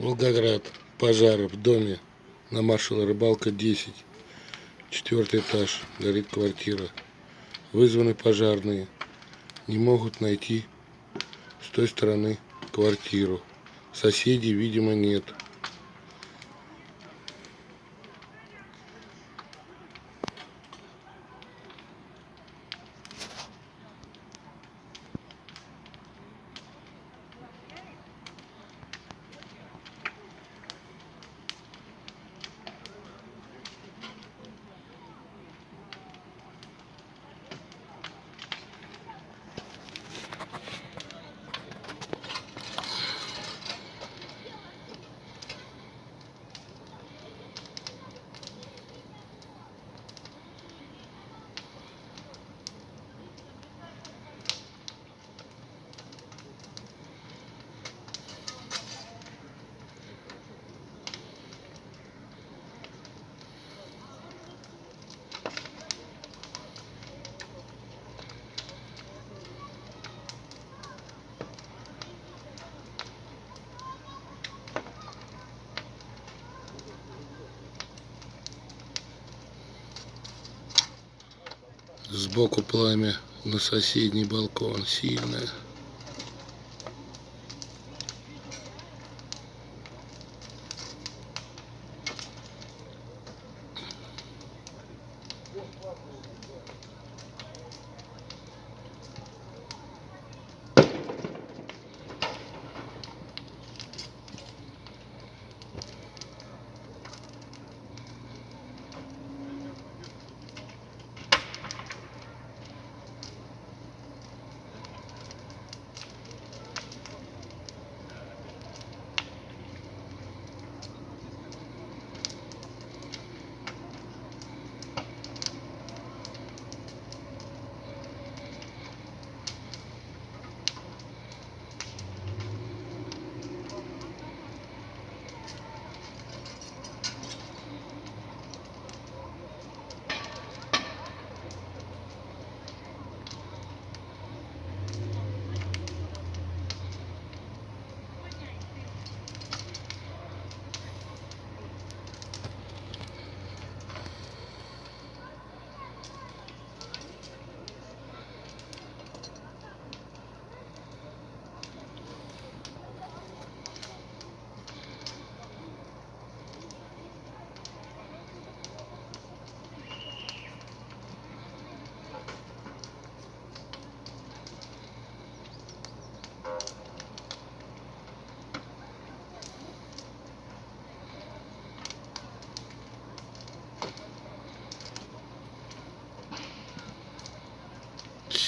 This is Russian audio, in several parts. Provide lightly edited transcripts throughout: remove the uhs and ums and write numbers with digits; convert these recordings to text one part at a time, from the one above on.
Волгоград. Пожар в доме на Маршала Рыбалка 10. 4-й этаж. Горит квартира. Вызваны пожарные. Не могут найти с той стороны квартиру. Соседей, видимо, нет. Сбоку пламя на соседний балкон сильное.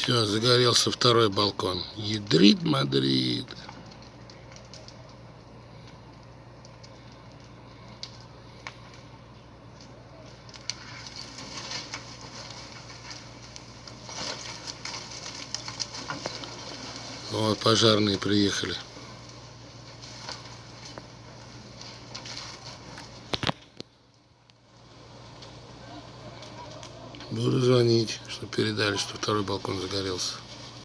Все, загорелся второй балкон. Ядрит Мадрид. Вот пожарные приехали. Буду звонить, чтобы передали, что второй балкон загорелся.